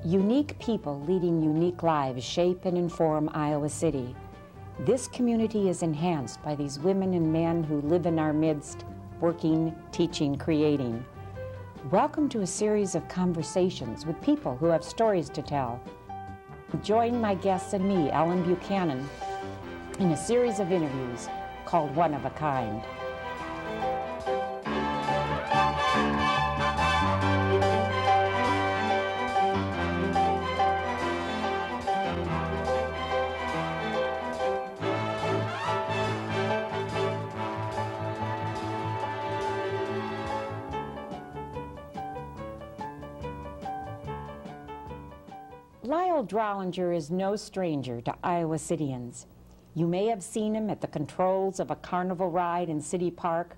Unique people leading unique lives shape and inform Iowa City. This community is enhanced by these women and men who live in our midst, working, teaching, creating. Welcome to a series of conversations with people who have stories to tell. Join my guests and me, Ellen Buchanan, in a series of interviews called One of a Kind. Lyle Drollinger is no stranger to Iowa Cityans. You may have seen him at the controls of a carnival ride in City Park,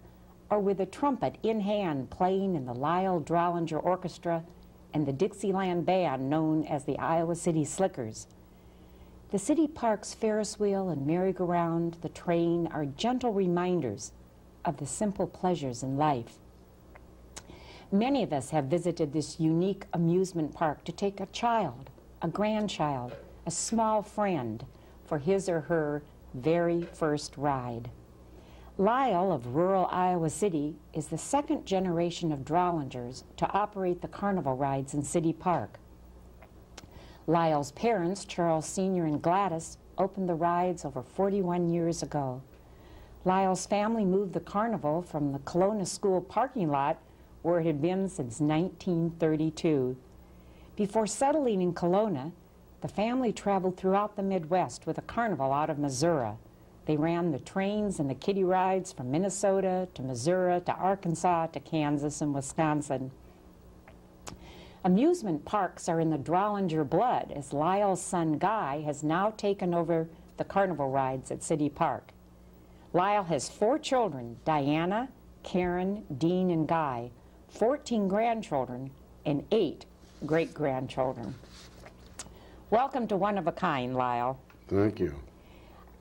or with a trumpet in hand playing in the Lyle Drollinger Orchestra and the Dixieland Band known as the Iowa City Slickers. The City Park's Ferris wheel and merry-go-round, the train, are gentle reminders of the simple pleasures in life. Many of us have visited this unique amusement park to take a child, a grandchild, a small friend for his or her very first ride. Lyle of rural Iowa City is the second generation of Drollingers to operate the carnival rides in City Park. Lyle's parents, Charles Sr. and Gladys, opened the rides over 41 years ago. Lyle's family moved the carnival from the Kelowna School parking lot, where it had been since 1932. Before settling in Kelowna, the family traveled throughout the Midwest with a carnival out of Missouri. They ran the trains and the kiddie rides from Minnesota to Missouri to Arkansas to Kansas and Wisconsin. Amusement parks are in the Drollinger blood, as Lyle's son Guy has now taken over the carnival rides at City Park. Lyle has 4 children, Diana, Karen, Dean, and Guy, 14 grandchildren, and 8 great-grandchildren. Welcome to One of a Kind, Lyle. Thank you.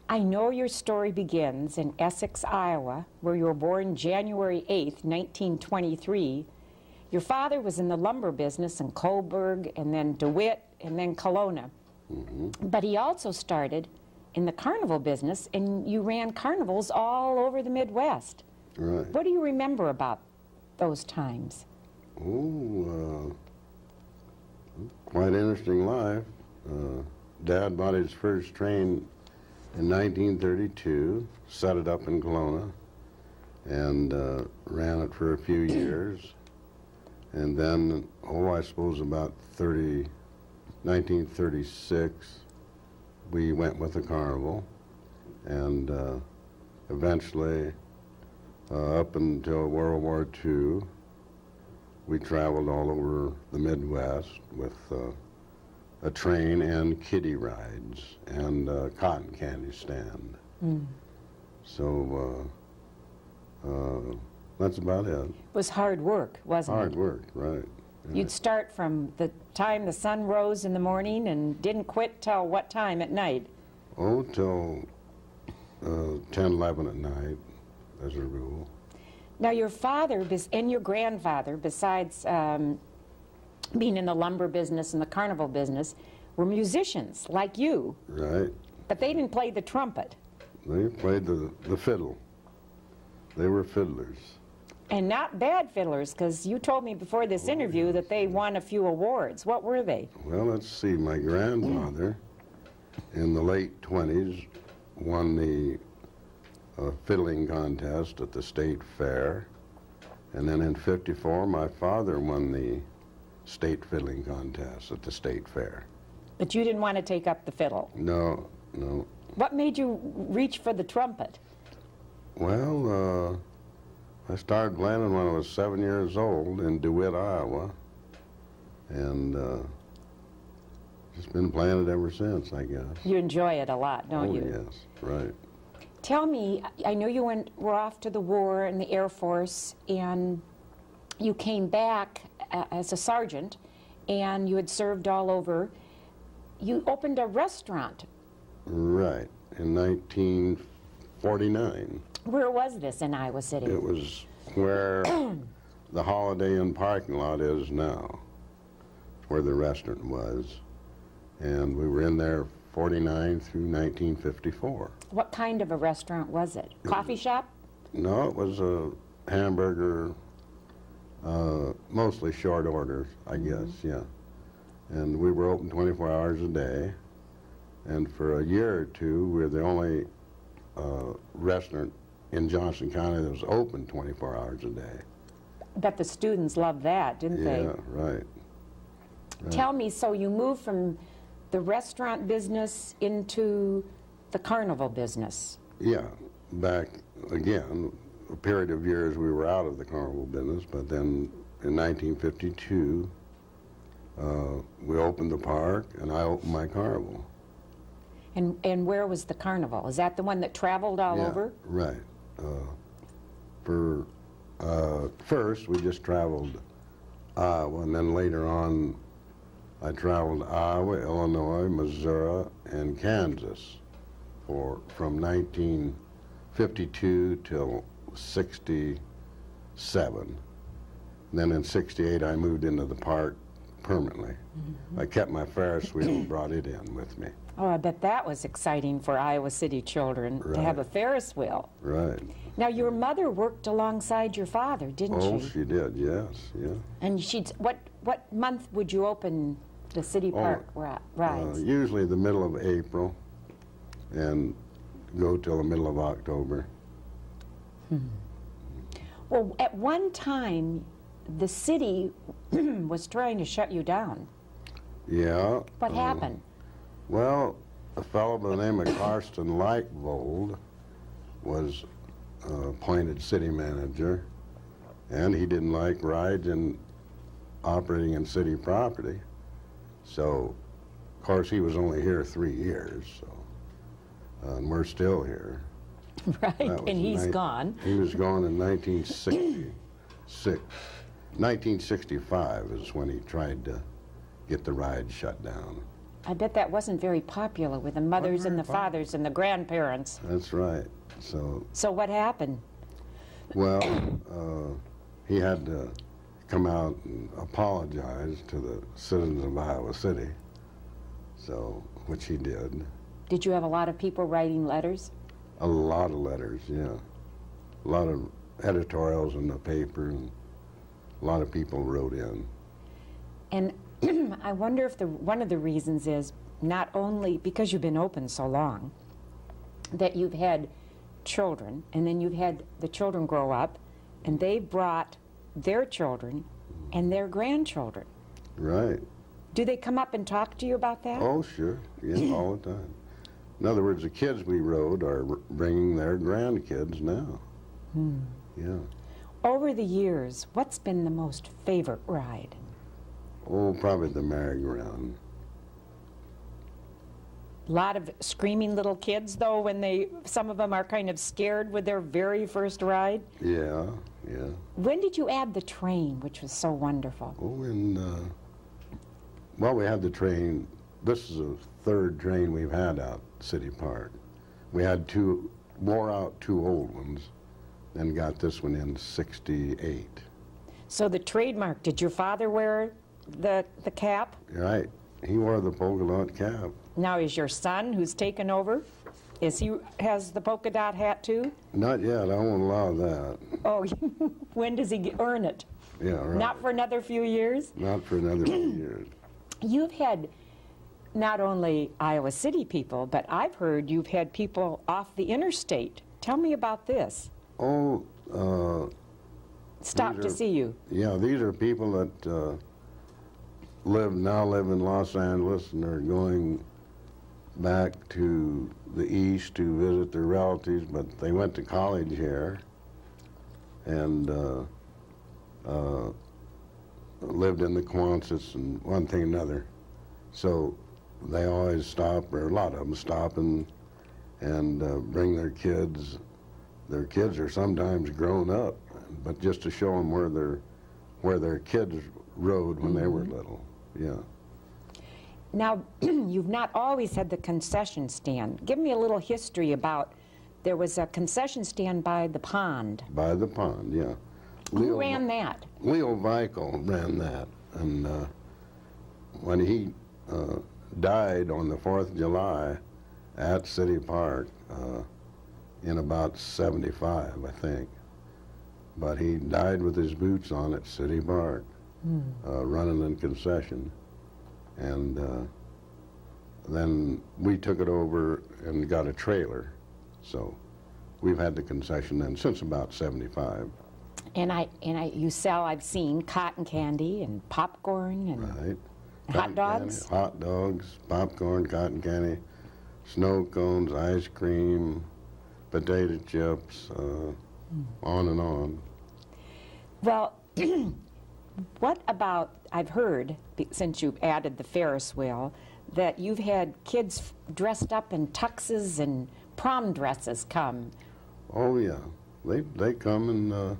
I know your story begins in Essex, Iowa, where you were born January 8th, 1923. Your father was in the lumber business in Coburg, and then DeWitt, and then Kelowna. But he also started in the carnival business, and you ran carnivals all over the Midwest. Right. What do you remember about those times? Quite interesting life. Dad bought his first train in 1932, set it up in Kelowna, and ran it for a few years. And then, I suppose about 1936, we went with the carnival, and eventually, up until World War II, we traveled all over the Midwest with a train and kiddie rides and a cotton candy stand. So that's about it. It was hard work, wasn't it? Hard work, right. You'd start from the time the sun rose in the morning and didn't quit till what time at night? Till 10, 11 at night, as a rule. Now your father and your grandfather, besides being in the lumber business and the carnival business, were musicians like you. Right. But they didn't play the trumpet. They played the fiddle. They were fiddlers. And not bad fiddlers, because you told me before this interview that they won a few awards. What were they? Well, let's see. My grandfather, in the late 20s, won the fiddling contest at the state fair. And then in 54, my father won the state fiddling contest at the state fair. But you didn't want to take up the fiddle? No. What made you reach for the trumpet? Well, I started playing when I was 7 years old in DeWitt, Iowa, and just been playing it ever since, I guess. You enjoy it a lot, don't you? Oh, yes, right. Tell me, I know you were off to the war in the Air Force, and you came back as a sergeant, and you had served all over. you opened a restaurant. Right, in 1949. Where was this in Iowa City? It was where the Holiday Inn parking lot is now, where the restaurant was. And we were in there 49 through 1954. What kind of a restaurant was it? Coffee shop? No, it was a hamburger, mostly short orders, I guess, yeah. And we were open 24 hours a day. And for a year or two, we were the only restaurant in Johnson County that was open 24 hours a day. I bet the students loved that, didn't they? Yeah, right. Tell me, so you moved from the restaurant business into the carnival business? Yeah, back again, a period of years we were out of the carnival business, but then in 1952, we opened the park and I opened my carnival. And where was the carnival? Is that the one that traveled all over? Right. First, we just traveled Iowa, and then later on, I traveled Iowa, Illinois, Missouri, and Kansas from 1952 till 67. Then in 68, I moved into the park permanently. I kept my Ferris wheel and brought it in with me. Oh, I bet that was exciting for Iowa City children to have a Ferris wheel. Right. Now, your mother worked alongside your father, didn't she? Oh, she did, yes, yeah. And what month would you open the city park rides? Usually the middle of April and go till the middle of October. Well, at one time, the city was trying to shut you down. Yeah. What happened? Well, a fellow by the name of Karsten Leichvold was appointed city manager, and he didn't like rides and operating in city property. So, of course, he was only here 3 years, so, and we're still here. Right, and he's gone. He was gone in 1966. 1965 is when he tried to get the ride shut down. I bet that wasn't very popular with the mothers and the fathers and the grandparents. That's right. So what happened? Well, he had to come out and apologize to the citizens of Iowa City, so, which he did. Did you have a lot of people writing letters? A lot of letters, yeah. A lot of editorials in the paper, and a lot of people wrote in. And I wonder if one of the reasons is not only because you've been open so long, that you've had children, and then you've had the children grow up, and they brought their children and their grandchildren. Right. Do they come up and talk to you about that? Oh, sure. Yeah, all the time. In other words, the kids we rode are bringing their grandkids now. Yeah. Over the years, what's been the most favorite ride? Oh, probably the merry-go-round. A lot of screaming little kids, though, when some of them are kind of scared with their very first ride. Yeah, yeah. When did you add the train, which was so wonderful? Oh, well, we had the train. This is the third train we've had out City Park. We had wore out two old ones, then got this one in '68. So the trademark, did your father wear the cap? Right. He wore the polka dot cap. Now, is your son, who's taken over, has the polka dot hat too? Not yet. I won't allow that. Oh, when does he earn it? Yeah, right. Not for another few years? Not for another few years. You've had not only Iowa City people, but I've heard you've had people off the interstate. Tell me about this. Oh, Stop to see you. Yeah, these are people that now live in Los Angeles, and are going back to the east to visit their relatives, but they went to college here and lived in the Quonset and one thing or another. So they always stop, or a lot of them stop, and bring their kids. Their kids are sometimes grown up, but just to show them where their kids rode when they were little. Yeah. Now, you've not always had the concession stand. Give me a little history about, there was a concession stand by the pond. By the pond, yeah. Who ran that? Leo Weichel ran that, and when he died on the 4th of July at City Park in about 75, I think, but he died with his boots on at City Park, running in concession, and then we took it over and got a trailer, so we've had the concession then since about 75. And you sell, I've seen, cotton candy and popcorn and Right. hot dogs? Candy, hot dogs, popcorn, cotton candy, snow cones, ice cream, potato chips, on and on. Well, what about, I've heard, since you've added the Ferris wheel, that you've had kids dressed up in tuxes and prom dresses come. Oh yeah, they come and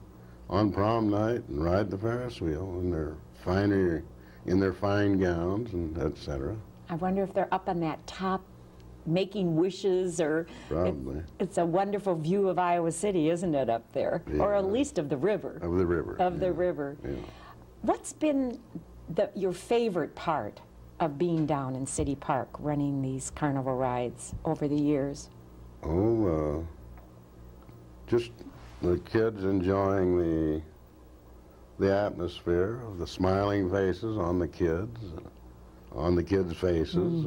on prom night and ride the Ferris wheel in their fine gowns and etc. I wonder if they're up on that top making wishes, or Probably. it's a wonderful view of Iowa City, isn't it, up there? Yeah. Or at least of the river. Of the river. Of the yeah. river. Yeah. What's been your favorite part of being down in City Park running these carnival rides over the years? Oh, just the kids enjoying the atmosphere of the smiling faces on the kids faces.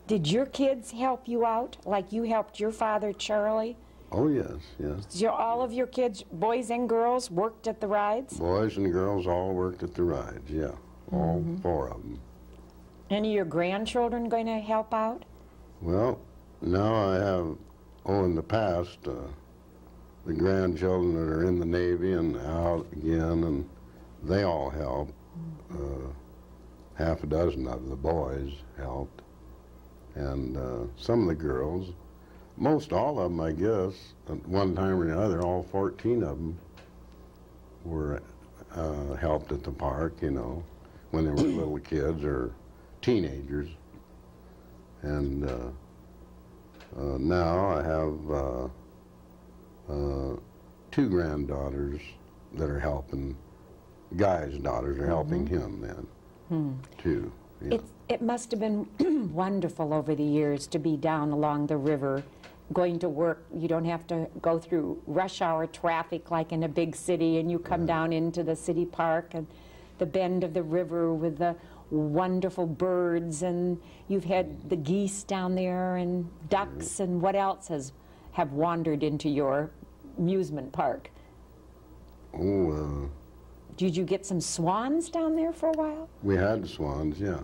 Did your kids help you out like you helped your father, Charlie? Oh yes, yes. All of your kids, boys and girls, worked at the rides? Boys and girls all worked at the rides, yeah. All 4 of them. Any of your grandchildren going to help out? Well, now I have, in the past, the grandchildren that are in the Navy and out again, and they all help. Half a dozen of the boys helped, and some of the girls, most all of them, I guess, at one time or another, all 14 of them were helped at the park, you know, when they were little kids or teenagers. And now I have 2 granddaughters that are helping. Guy's daughters are helping him then, too. Yeah. It must have been wonderful over the years to be down along the river, going to work. You don't have to go through rush hour traffic like in a big city, and you come down into the city park and the bend of the river with the wonderful birds, and you've had the geese down there and ducks, and what else have wandered into your amusement park? Did you get some swans down there for a while? We had swans, yeah,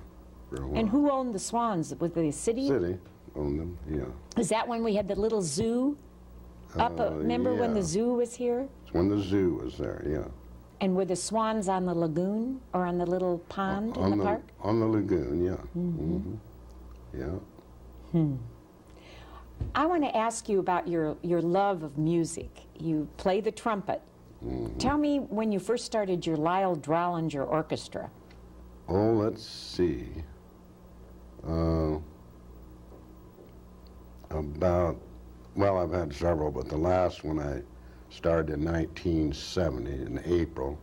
for a while. And who owned the swans? Was the city? City owned them, yeah. Is that when we had the little zoo up? Remember when the yeah. zoo was here? It's when the zoo was there, yeah. And were the swans on the lagoon or on the little pond in the park? On the lagoon, yeah. Yeah. I want to ask you about your love of music. You play the trumpet. Tell me when you first started your Lyle Drollinger Orchestra. Oh, let's see. I've had several, but the last one I started in 1970 in April,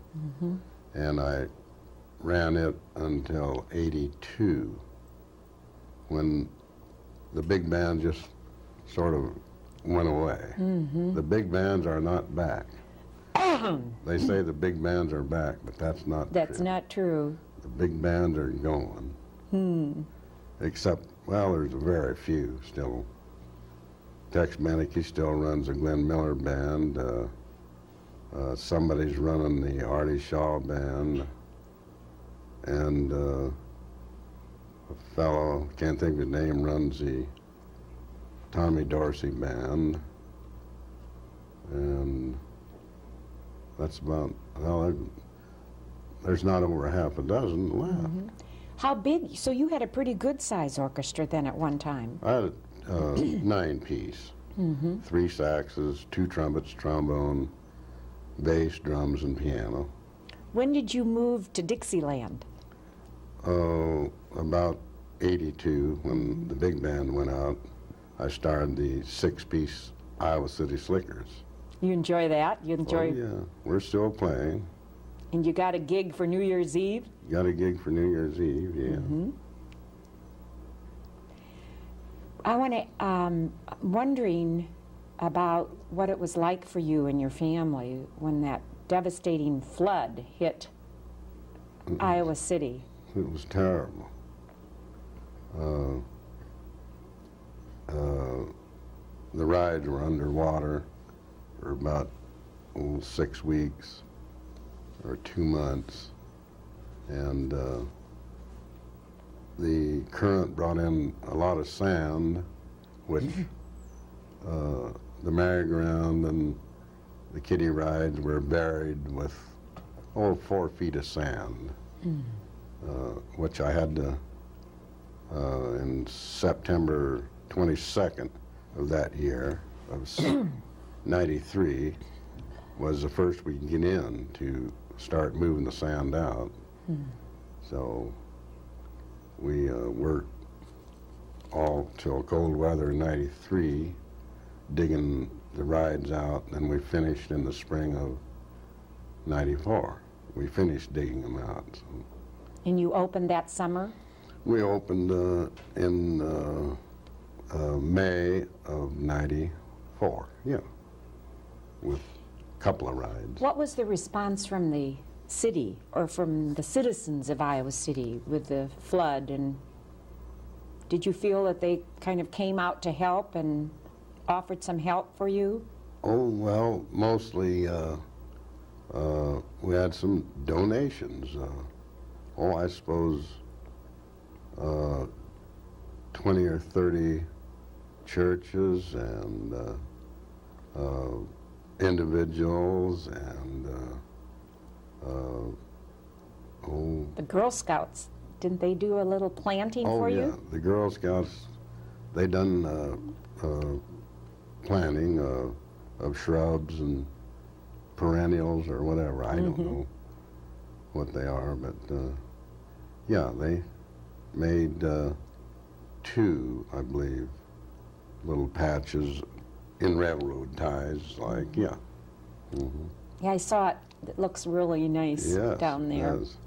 and I ran it until 82, when the big band just sort of went away. The big bands are not back. They say the big bands are back, but that's not true. That's not true. The big bands are going. Except, well, there's very few still. Tex Beneke still runs a Glenn Miller band. Somebody's running the Artie Shaw band. And a fellow, can't think of his name, runs the Tommy Dorsey band. And that's about, well, there's not over half a dozen left. How big? So you had a pretty good size orchestra then at one time. I had a 9-piece, 3 saxes, 2 trumpets, trombone, bass, drums, and piano. When did you move to Dixieland? About 82, when the big band went out, I started the six-piece Iowa City Slickers. You enjoy that? You enjoy? Oh, yeah. We're still playing. And you got a gig for New Year's Eve? Got a gig for New Year's Eve, yeah. Mm-hmm. I want to, wondering about what it was like for you and your family when that devastating flood hit Iowa City. It was terrible. The rides were underwater for about 6 weeks or 2 months, and the current brought in a lot of sand, which the merry-go-round and the kiddie rides were buried with 4 feet of sand, which I had to, in September 22nd of that year, of 93, was the first we could get in to start moving the sand out. So we worked all till cold weather in 93, digging the rides out, and we finished in the spring of 94. We finished digging them out. So. And you opened that summer? We opened in May of 94, yeah, with a couple of rides. What was the response from the city or from the citizens of Iowa City with the flood? And did you feel that they kind of came out to help and offered some help for you? Oh, well, mostly we had some donations. I suppose 20 or 30 churches and individuals and the Girl Scouts, didn't they do a little planting for you? Oh, yeah, the Girl Scouts, they done planting of shrubs and perennials or whatever. I don't know what they are, but yeah, they made 2, I believe, little patches in railroad ties, like, yeah. Yeah, I saw it. It looks really nice down there. Yes.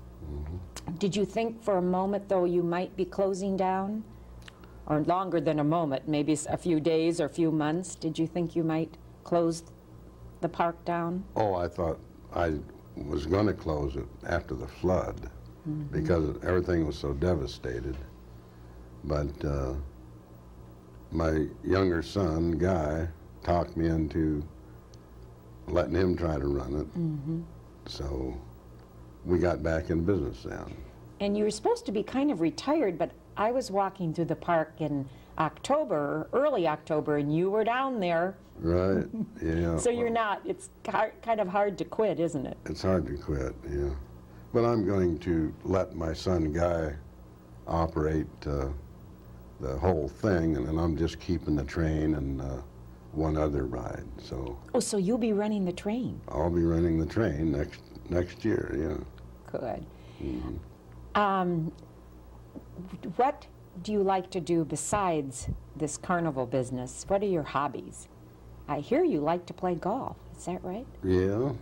Did you think for a moment, though, you might be closing down? Or longer than a moment, maybe a few days or a few months? Did you think you might close the park down? Oh, I thought I was going to close it after the flood because everything was so devastated. But my younger son, Guy, talked me into letting him try to run it. So we got back in business then. And you were supposed to be kind of retired, but I was walking through the park in October, early October, and you were down there. Right, yeah. So you're not, it's kind of hard to quit, isn't it? It's hard to quit, yeah. But I'm going to let my son Guy operate the whole thing, and then I'm just keeping the train and one other ride, so. Oh, so you'll be running the train? I'll be running the train next year, yeah. Good. What do you like to do besides this carnival business? What are your hobbies? I hear you like to play golf. Is that right? Yeah,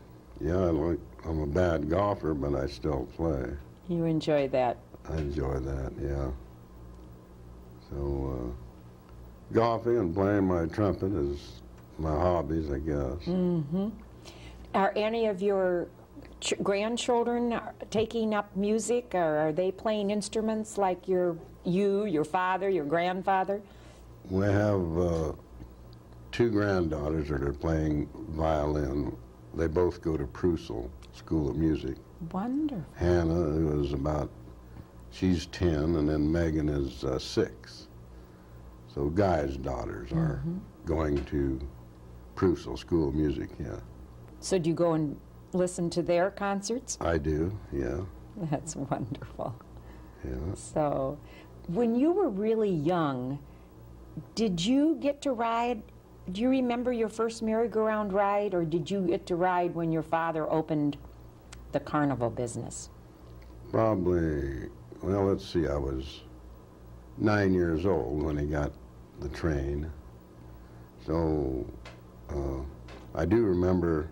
I'm a bad golfer, but I still play. You enjoy that? I enjoy that, yeah. So, golfing and playing my trumpet is my hobbies, I guess. Are any of your grandchildren taking up music, or are they playing instruments like your father, your grandfather? We have 2 granddaughters that are playing violin. They both go to Prusel School of Music. Wonderful. Hannah she's 10, and then Megan is 6. So Guy's daughters are going to Prusel School of Music, yeah. So do you go and listen to their concerts? I do, yeah. That's wonderful. Yeah. So, when you were really young, did you get to ride? Do you remember your first merry-go-round ride, or did you get to ride when your father opened the carnival business? Probably well, let's see, I was 9 years old when he got the train. So I do remember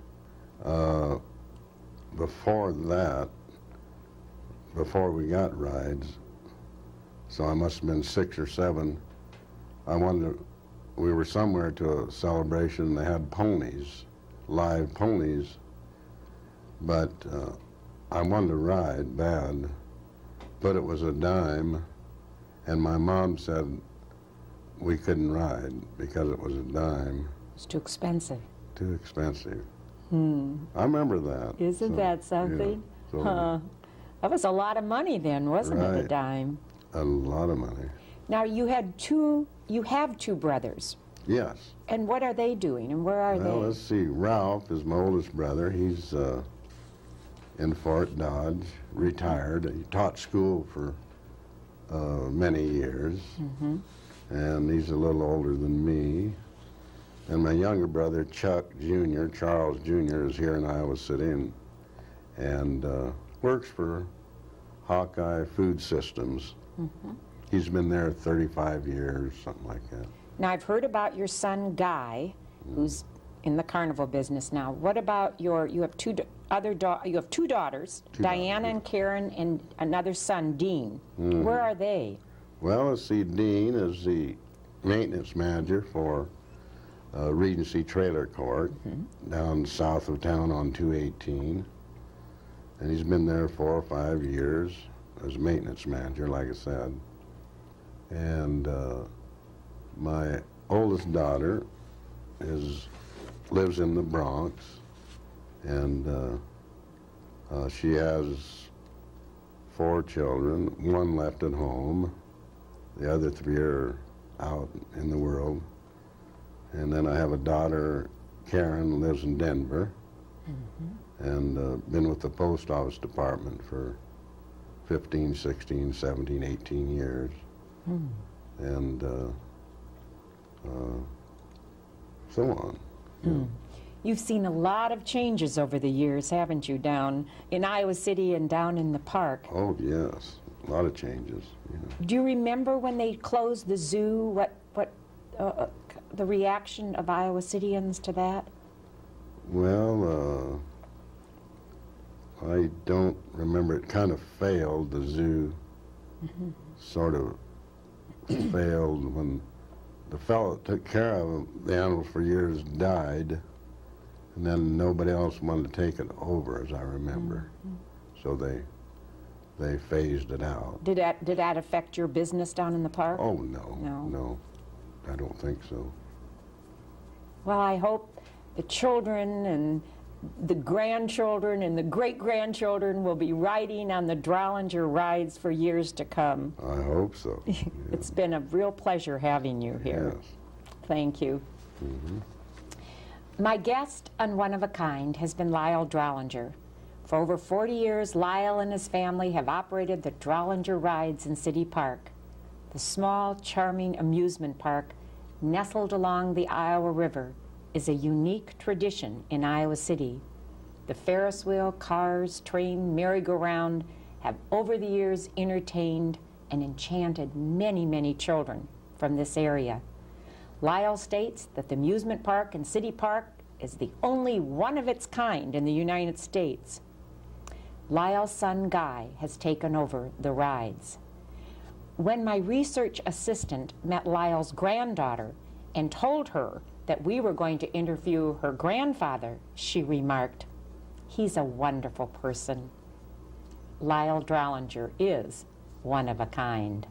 before that, before we got rides, so I must have been 6 or 7, we were somewhere to a celebration, they had ponies, live ponies, but I wanted to ride bad, but it was a dime, and my mom said we couldn't ride because it was a dime. It's too expensive. Too expensive. I remember that. Isn't that something? Yeah, so, That was a lot of money then, wasn't it, a Right. dime? a lot of money. Now, you have two brothers. Yes. And what are they doing, and where are Well, they? let's see. Ralph is my oldest brother. He's in Fort Dodge, retired. He taught school for many years, and he's a little older than me. And my younger brother, Chuck Jr., Charles Jr., is here in Iowa City and works for Hawkeye Food Systems. He's been there 35 years, something like that. Now, I've heard about your son, Guy, who's in the carnival business now. What about you have two daughters, Diana and Karen, and another son, Dean. Where are they? Well, let's see, Dean is the maintenance manager for Regency Trailer Court down south of town on 218. And he's been there 4 or 5 years as maintenance manager, like I said. And my oldest daughter lives in the Bronx, and she has 4 children, 1 left at home. The other 3 are out in the world. And then I have a daughter, Karen, who lives in Denver, and been with the post office department for 15, 16, 17, 18 years. And so on. You've seen a lot of changes over the years, haven't you, down in Iowa City and down in the park? Oh, yes, a lot of changes. Yeah. Do you remember when they closed the zoo, what the reaction of Iowa Cityans to that? Well, I don't remember. It kind of failed. The zoo sort of failed when the fellow that took care of the animals for years died, and then nobody else wanted to take it over, as I remember. So they phased it out. Did that affect your business down in the park? Oh, no, No. no, I don't think so. Well, I hope the children and the grandchildren and the great-grandchildren will be riding on the Drollinger rides for years to come. I hope so. Yeah. It's been a real pleasure having you here. Yes. Thank you. My guest on One of a Kind has been Lyle Drollinger. For over 40 years, Lyle and his family have operated the Drollinger rides in City Park, the small, charming amusement park nestled along the Iowa River is a unique tradition in Iowa City. The Ferris wheel, cars, train, merry-go-round have over the years entertained and enchanted many, many children from this area. Lyle states that the amusement park in City Park is the only one of its kind in the United States. Lyle's son Guy has taken over the rides. When my research assistant met Lyle's granddaughter and told her that we were going to interview her grandfather, she remarked, "He's a wonderful person." Lyle Drollinger is one of a kind.